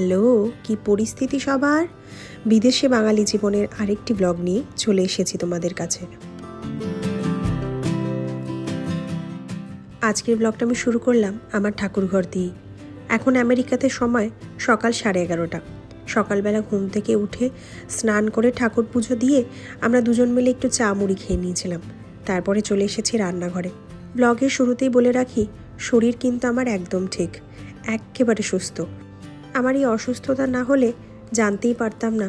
Hello, কি পরিস্থিতি সবার? বিদেশে বাঙালি জীবনের আরেকটি ব্লগ নিয়ে চলে এসেছি তোমাদের কাছে। আজকের ব্লগটা আমি শুরু করলাম আমার ঠাকুরঘর দিয়ে। এখন আমেরিকাতে সময় সকাল 11:30। সকালবেলা ঘুম থেকে উঠে স্নান করে ঠাকুর পুজো দিয়ে আমরা দুজন মিলে একটু চা মুড়ি খেয়ে নিয়েছিলাম। তারপরে চলে এসেছি রান্নাঘরে। ব্লগের শুরুতেই বলে রাখি, শরীর কিন্তু আমার একদম ঠিক, একেবারে সুস্থ। আমার এই অসুস্থতা না হলে জানতেই পারতাম না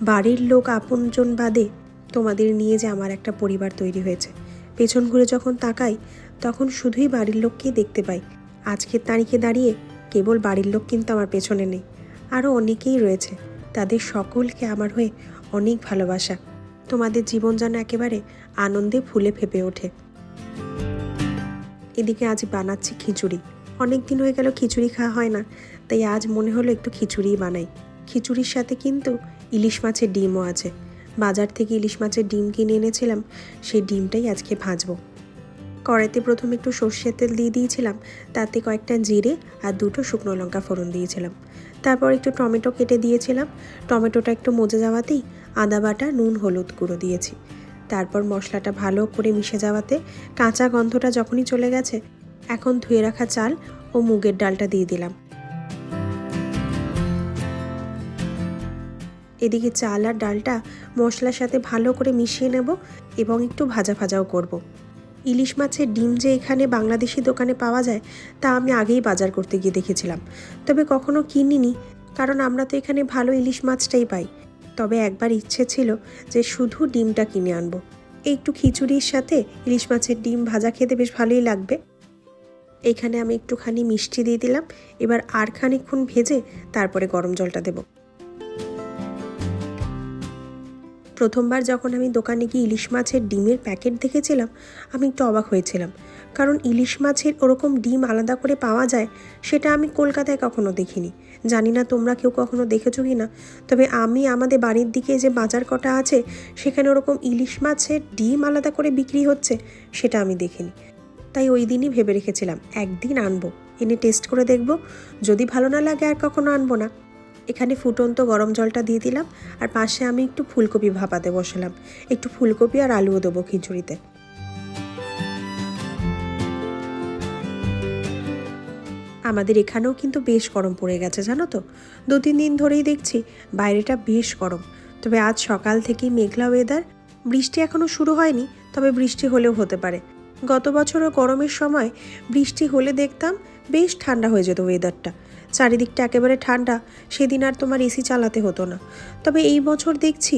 বাড়ির লোক আপনজন বাদে তোমাদের নিয়ে যে আমার একটা পরিবার তৈরি হয়েছে। পেছন ঘুরে যখন তাকাই তখন শুধুই বাড়ির লোককেই দেখতে পাই। আজকের তারিখে দাঁড়িয়ে কেবল বাড়ির লোক কিন্তু আমার পেছনে নেই, আরও অনেকেই রয়েছে। তাদের সকলকে আমার হয়ে অনেক ভালোবাসা। তোমাদের জীবন যেন একেবারে আনন্দে ফুলে ফেপে ওঠে। এদিকে আজ বানাচ্ছি খিচুড়ি। অনেক দিন হয়ে গেল খিচুড়ি খাওয়া হয় না, তাই আজ মনে হলো একটু খিচুড়িই বানাই। খিচুড়ির সাথে কিন্তু ইলিশ মাছের ডিমও আছে। বাজার থেকে ইলিশ মাছের ডিম কিনে এনেছিলাম, সেই ডিমটাই আজকে ভাজবো। কড়াইতে প্রথমে একটু সর্ষের তেল দিয়ে দিয়েছিলাম, তাতে কয়েকটা জিরে আর 2টো শুকনো লঙ্কা ফোড়ন দিয়েছিলাম। তারপর একটু টমেটো কেটে দিয়েছিলাম। টমেটোটা একটু মজে যাওয়াতেই আদা বাটা, নুন, হলুদ গুঁড়ো দিয়েছি। তারপর মশলাটা ভালো করে মিশে যাওয়াতে কাঁচা গন্ধটা যখনই চলে গেছে, এখন ধুয়ে রাখা চাল ও মুগের ডালটা দিয়ে দিলাম। এদিকে চাল আর ডালটা মশলার সাথে ভালো করে মিশিয়ে নেব এবং একটু ভাজা ভাজাও করব। ইলিশ মাছের ডিম যে এখানে বাংলাদেশি দোকানে পাওয়া যায় তা আমি আগেই বাজার করতে গিয়ে দেখেছিলাম, তবে কখনো কিনিনি, কারণ আমরা তো এখানে ভালো ইলিশ মাছটাই পাই। তবে একবার ইচ্ছে ছিল যে শুধু ডিমটা কিনে আনবো। একটু খিচুড়ির সাথে ইলিশ মাছের ডিম ভাজা খেতে বেশ ভালোই লাগবে। এইখানে আমি একটুখানি মিষ্টি দিয়ে দিলাম। এবার আর খানিকক্ষণ ভেজে তারপরে গরম জলটা দেব। প্রথমবার যখন আমি দোকানে গিয়ে ইলিশ মাছের ডিমের প্যাকেট দেখেছিলাম, আমি একটু অবাক হয়েছিলাম, কারণ ইলিশ মাছের ওরকম ডিম আলাদা করে পাওয়া যায় সেটা আমি কলকাতায় কখনো দেখিনি। জানি না তোমরা কেউ কখনো দেখেছো কি না, তবে আমি আমাদের বাড়ির দিকে যে বাজার কটা আছে সেখানে ওরকম ইলিশ মাছের ডিম আলাদা করে বিক্রি হচ্ছে সেটা আমি দেখিনি। তাই ওই দিনই ভেবে রেখেছিলাম একদিন আনবো, এনে টেস্ট করে দেখব, যদি ভালো না লাগে আর কখনো আনবো না। এখানে ফুটন্ত গরম জলটা দিয়ে দিলাম, আর পাশে আমি একটু ফুলকপি ভাপাতে বসালাম। একটু ফুলকপি আর আলুও দেবো খিচুড়িতে। আমাদের এখানেও কিন্তু বেশ গরম পড়ে গেছে, জানো তো। 2-3 দিন ধরেই দেখছি বাইরেটা বেশ গরম। তবে আজ সকাল থেকেই মেঘলা ওয়েদার। বৃষ্টি এখনও শুরু হয়নি, তবে বৃষ্টি হলেও হতে পারে। গত বছরও গরমের সময় বৃষ্টি হলে দেখতাম বেশ ঠান্ডা হয়ে যেত ওয়েদারটা, চারিদিকটা একেবারে ঠান্ডা, সেদিন আর তোমার এসি চালাতে হতো না। তবে এই বছর দেখছি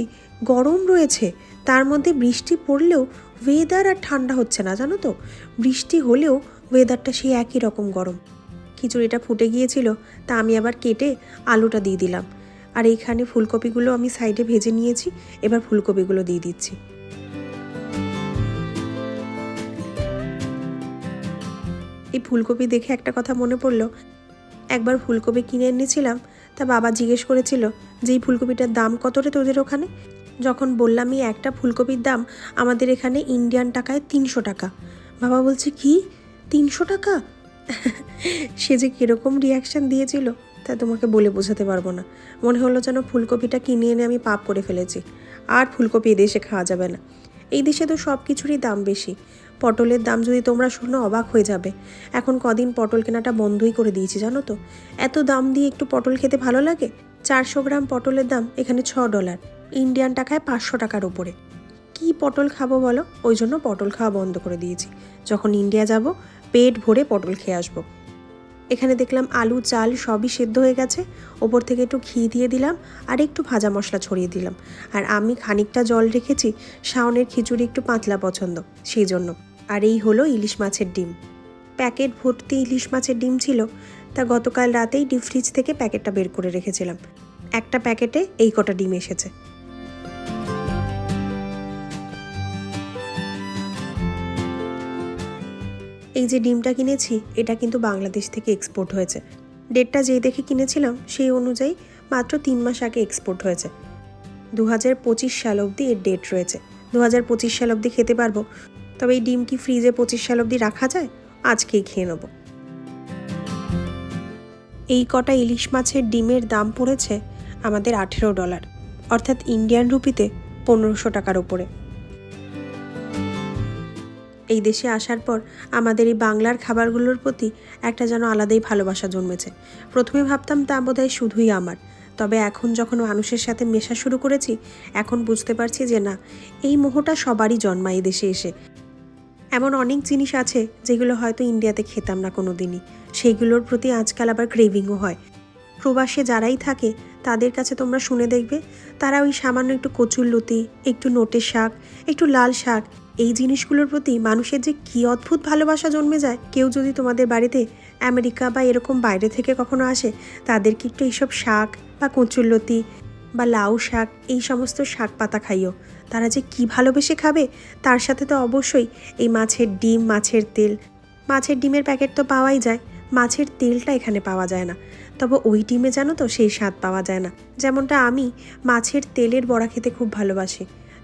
গরম রয়েছে, তার মধ্যে বৃষ্টি পড়লেও ওয়েদার আর ঠান্ডা হচ্ছে না, জানো তো। বৃষ্টি হলেও ওয়েদারটা সেই একই রকম গরম। খিচুড়িটা ফুটে গিয়েছিল, তা আমি আবার কেটে আলুটা দিয়ে দিলাম। আর এইখানে ফুলকপিগুলো আমি সাইডে ভেজে নিয়েছি, এবার ফুলকপিগুলো দিয়ে দিচ্ছি। এই ফুলকপি দেখে একটা কথা মনে পড়লো, একবার ফুলকপি কিনে এনেছিলাম, তা বাবা জিজ্ঞেস করেছিল যে এই ফুলকপিটার দাম কত রে তোদের ওখানে। যখন বললাম এই একটা ফুলকপির দাম আমাদের এখানে ইন্ডিয়ান টাকায় 300 টাকা, বাবা বলছে কি 300 টাকা? সে যে কীরকম রিয়াকশান দিয়েছিল তা তোমাকে বলে বোঝাতে পারবো না। মনে হলো যেন ফুলকপিটা কিনে এনে আমি পাপ করে ফেলেছি, আর ফুলকপি এদেশে খাওয়া যাবে না। এই দেশে তো সব কিছুরই দাম বেশি। পটলের দাম যদি তোমরা শুনো অবাক হয়ে যাবে। এখন কদিন পটল কেনাটা বন্ধই করে দিয়েছি, জানো তো। এত দাম দিয়ে একটু পটল খেতে ভালো লাগে? 400 গ্রাম পটলের দাম এখানে $6, ইন্ডিয়ান টাকায় 500 টাকার ওপরে। কি পটল খাবো বলো? ওই জন্য পটল খাওয়া বন্ধ করে দিয়েছি। যখন ইন্ডিয়া যাব পেট ভরে পটল খেয়ে আসবো। এখানে দেখলাম আলু, চাল সবই সেদ্ধ হয়ে গেছে। ওপর থেকে একটু ঘি দিয়ে দিলাম আর একটু ভাজা মশলা ছড়িয়ে দিলাম। আর আমি খানিকটা জল রেখেছি, শাওনের খিচুড়ি একটু পাতলা পছন্দ, সেই জন্য। আর এই হলো ইলিশ মাছের ডিম। প্যাকেট ভর্তি ইলিশ মাছের ডিম ছিল, তা গতকাল রাতেই ডিপ ফ্রিজ থেকে প্যাকেটটা বের করে রেখেছিলাম। একটা প্যাকেটে এই কটা ডিম এসেছে। এই যে ডিমটা কিনেছি এটা কিন্তু বাংলাদেশ থেকে এক্সপোর্ট হয়েছে। ডেটটা যেই দেখে কিনেছিলাম সেই অনুযায়ী মাত্র 3 মাস আগে এক্সপোর্ট হয়েছে। 2025 সাল অবধি এর ডেট রয়েছে। 2025 সাল অবধি খেতে পারবো। তবে এই ডিম কি ফ্রিজে 25 সাল অবধি রাখা যায়? আজকেই খেয়ে নেবো। এই কটা ইলিশ মাছের ডিমের দাম পড়েছে আমাদের $18, অর্থাৎ ইন্ডিয়ান রুপিতে 1500 টাকার ওপরে। এই দেশে আসার পর আমাদের এই বাংলার খাবারগুলোর প্রতি একটা যেন আলাদাই ভালোবাসা জন্মেছে। প্রথমে ভাবতাম তা বোধহয় শুধুই আমার, তবে এখন যখন মানুষের সাথে মেশা শুরু করেছি এখন বুঝতে পারছি যে না, এই মোহটা সবারই জন্মায় এই দেশে এসে। এমন অনেক জিনিস আছে যেগুলো হয়তো ইন্ডিয়াতে খেতাম না কোনো দিনই, সেইগুলোর প্রতি আজকাল আবার ক্রেভিংও হয়। প্রবাসে যারাই থাকে তাদের কাছে তোমরা শুনে দেখবে, তারা ওই সামান্য একটু কচুরলতি, একটু নোটের শাক, একটু লাল শাক, এই জিনিসগুলোর প্রতি মানুষের যে কী অদ্ভুত ভালোবাসা জন্মে যায়। কেউ যদি তোমাদের বাড়িতে আমেরিকা বা এরকম বাইরে থেকে কখনো আসে, তাদেরকে একটু এইসব শাক বা কচুরলতি বা লাউ শাক, এই সমস্ত শাক পাতা খাইও, তারা যে কী ভালোবেসে খাবে। তার সাথে তো অবশ্যই এই মাছের ডিম, মাছের তেল। মাছের ডিমের প্যাকেট তো পাওয়াই যায়, মাছের তেলটা এখানে পাওয়া যায় না। তবে ওই ডিমে জানো তো সেই স্বাদ পাওয়া যায় না। যেমনটা আমি মাছের তেলের বড়া খেতে খুব ভালোবাসি,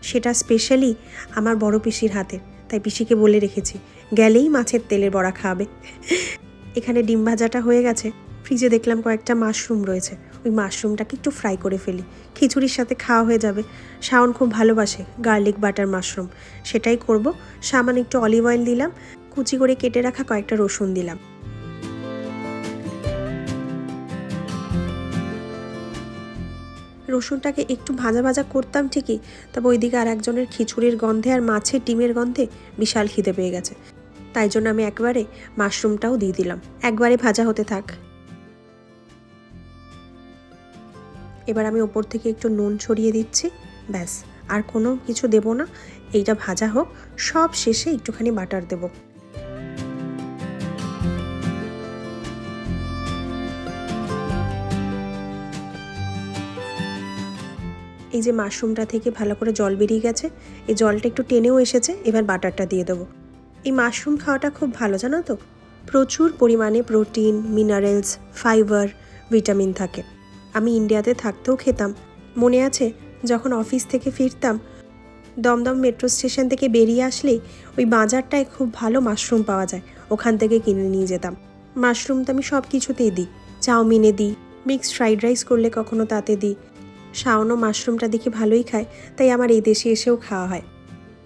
সেটা স্পেশালি আমার বড় পিসির হাতের। তাই পিসিকে বলে রেখেছি গেলেই মাছের তেলের বড়া খাওয়াবে। এখানে ডিম ভাজাটা হয়ে গেছে, ফ্রিজে দেখলাম কয়েকটা মাশরুম রয়েছে, ওই মাশরুমটাকে একটু ফ্রাই করে ফেলি, খিচুড়ির সাথে খাওয়া হয়ে যাবে। শাওন খুব ভালোবাসে গার্লিক বাটার মাশরুম, সেটাই করব। সামান্য একটু অলিভ অয়েল দিলাম, কুচি করে কেটে রাখা কয়েকটা রসুন দিলাম। রসুনটাকে একটু ভাজা ভাজা করতাম ঠিকই, তবে ওইদিকে আর একজনের খিচুড়ির গন্ধে আর মাছের ডিমের গন্ধে বিশাল খিদে পেয়ে গেছে। তাই জন্য আমি একবারে মাশরুমটাও দিয়ে দিলাম, একবারে ভাজা হতে থাক। এবার আমি ওপর থেকে একটু নুন ছড়িয়ে দিচ্ছি, ব্যাস আর কোনো কিছু দেব না। এইটা ভাজা হোক, সব শেষে একটুখানি বাটার দেব। এই যে মাশরুমটা থেকে ভালো করে জল বেরিয়ে গেছে, এই জলটা একটু টেনেও এসেছে, এবার বাটারটা দিয়ে দেবো। এই মাশরুম খাওয়াটা খুব ভালো জানো তো, প্রচুর পরিমাণে প্রোটিন, মিনারেলস, ফাইবার, ভিটামিন থাকে। আমি ইন্ডিয়াতে থাকতেও খেতাম। মনে আছে যখন অফিস থেকে ফিরতাম, দমদম মেট্রো স্টেশন থেকে বেরিয়ে আসলেই ওই বাজারটায় খুব ভালো মাশরুম পাওয়া যায়, ওখান থেকে কিনে নিয়ে যেতাম। মাশরুম তো আমি সব কিছুতেই দিই, চাউমিনে দিই, মিক্সড ফ্রাইড রাইস করলে কখনো তাতে দিই। শাওনও মাশরুমটা দেখে ভালোই খায়, তাই আমার এই দেশে এসেও খাওয়া হয়।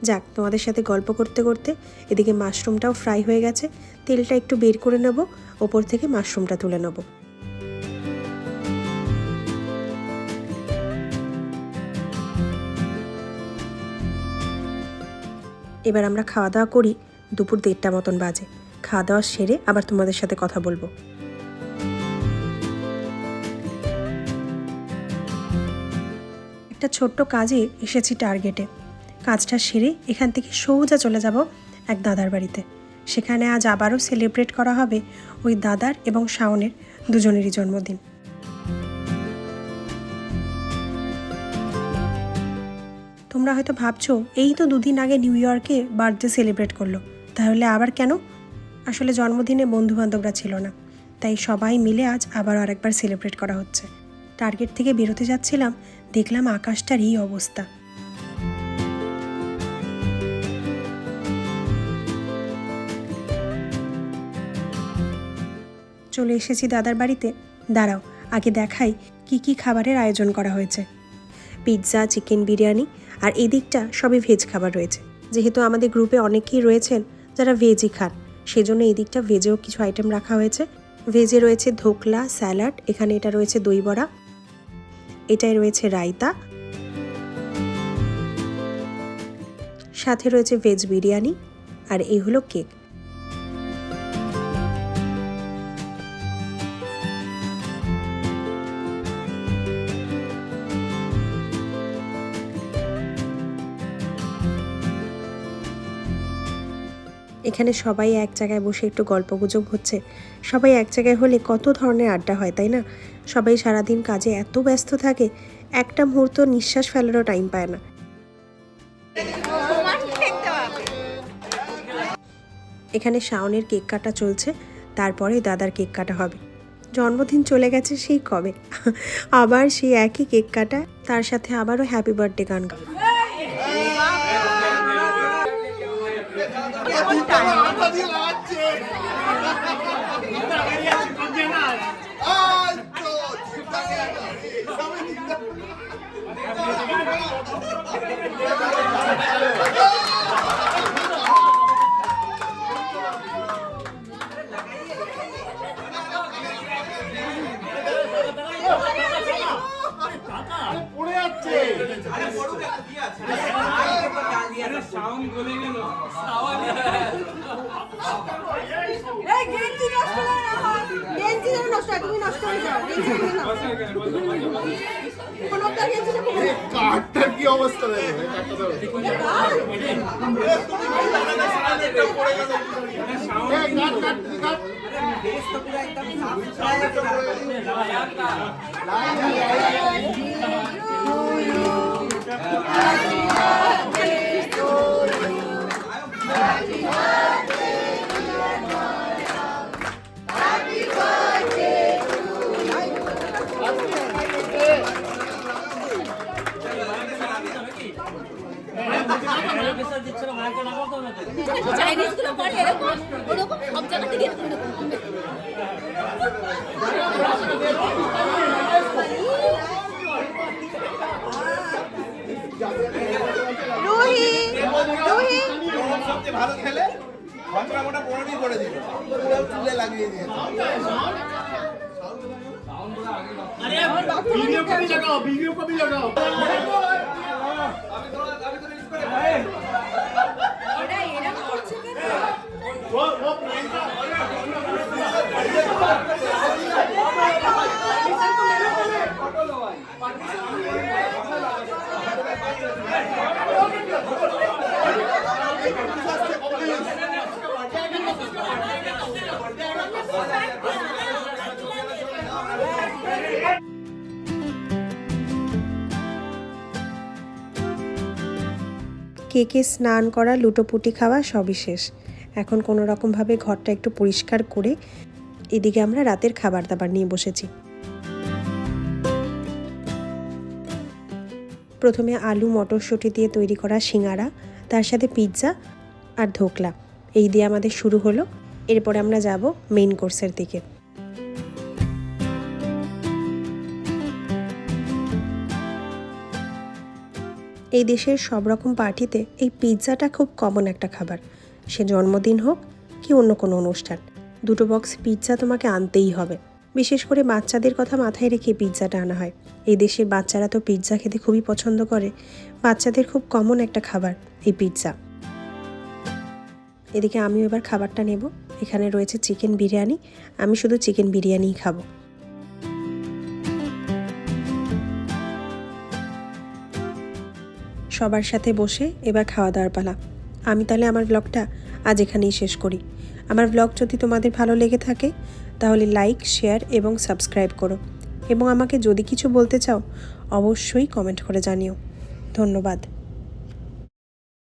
যাক, তোমাদের সাথে গল্প করতে করতে এদিকে মাশরুমটাও ফ্রাই হয়ে গেছে, তেলটা একটু বের করে নেব, ওপর থেকে মাশরুমটা তুলে নেব। এবার আমরা খাওয়া দাওয়া করি, দুপুর 1:30 মতন বাজে। খাওয়া দাওয়া সেরে আবার তোমাদের সাথে কথা বলবো। একটা ছোট্ট কাজে এসেছি টার্গেটে, কাজটা সেরে এখান থেকে সোজা চলে যাব এক দাদার বাড়িতে। সেখানে আজ আবারও সেলিব্রেট করা হবে ওই দাদার এবং শাওনের দুজনেরই জন্মদিন। তোমরা হয়তো ভাবছো এই তো 2 দিন আগে নিউ ইয়র্কে বার্থডে সেলিব্রেট করলো, তাহলে আবার কেন? আসলে জন্মদিনে বন্ধুবান্ধবরা ছিল না, তাই সবাই মিলে আজ আবার আরেকবার সেলিব্রেট করা হচ্ছে। টার্গেট থেকে বেরোতে যাচ্ছিলাম, দেখলাম আকাশটার এই অবস্থা। চলে এসেছি দাদার বাড়িতে। দাঁড়াও আগে দেখাই কি কি খাবারের আয়োজন করা হয়েছে। পিৎজা, চিকেন বিরিয়ানি, আর এই দিকটা সবই ভেজ খাবার রয়েছে। যেহেতু আমাদের গ্রুপে অনেকেই রয়েছেন যারা ভেজই খান, সেজন্য এই দিকটা ভেজেও কিছু আইটেম রাখা হয়েছে। ভেজে রয়েছে ধোকলা, স্যালাড, এখানে এটা রয়েছে দই বড়া, এটাই রয়েছে রায়তা, সাথে রয়েছে ভেজ বিরিয়ানি, আর এই হলো কেক। এখানে সবাই এক জায়গায় বসে একটু গল্পগুজব হচ্ছে। সবাই এক জায়গায় হলে কত ধরনের আড্ডা হয়, তাই না? সবাই সারাদিন কাজে এত ব্যস্ত থাকে, একটা মুহূর্ত নিঃশ্বাস ফেলারও টাইম পায় না। এখানে শাওনের কেক কাটা চলছে, তারপরে দাদার কেক কাটা হবে। জন্মদিন চলে গেছে সেই কবে, আবার সেই একই কেক কাটা, তার সাথে আবারও হ্যাপি বার্থডে গান গাওয়া। কাঠটার কি অবস্থা চাইনিজ গুলো করে এরকম ওরকম সব জায়গা থেকে এরকম রুহি রুহি সবচেয়ে ভালো খেলে ঘন্টা মোটা 15 করে দিল পুরো চুলে লাগিয়ে দিয়েছে ভিডিও কপি লাগাও এরা এরকম করছে কেন কেকে স্নান করা লুটোপুটি খাওয়া সবই শেষ। এখন কোনো রকমভাবে ঘরটা একটু পরিষ্কার করে এদিকে আমরা রাতের খাবার দাবার নিয়ে বসেছি। প্রথমে আলু মটরশুঁটি দিয়ে তৈরি করা সিঙ্গারা, তার সাথে পিৎজা আর ধোকলা, এই দিয়ে আমাদের শুরু হলো। এরপরে আমরা যাব মেইন কোর্সের দিকে। এই দেশের সব রকম পার্টিতে এই পিৎজাটা খুব কমন একটা খাবার, সে জন্মদিন হোক কি অন্য কোনো অনুষ্ঠান। 2 বক্স পিৎজা তোমাকে আনতেই হবে। বিশেষ করে বাচ্চাদের কথা মাথায় রেখে পিৎজাটা আনা হয়। এই দেশের বাচ্চারা তো পিৎজা খেতে খুবই পছন্দ করে, বাচ্চাদের খুব কমন একটা খাবার এই পিৎজা। এদিকে আমিও এবার খাবারটা নেব। এখানে রয়েছে চিকেন বিরিয়ানি, আমি শুধু চিকেন বিরিয়ানিই খাবো। সবার সাথে বসে এবার খাওয়া দাওয়ার পালা। আমি তাহলে আমার ব্লগটা আজ এখানেই শেষ করি। আমার ব্লগ যদি তোমাদের ভালো লেগে থাকে তাহলে লাইক, শেয়ার এবং সাবস্ক্রাইব করো, এবং আমাকে যদি কিছু বলতে চাও অবশ্যই কমেন্ট করে জানিও। ধন্যবাদ।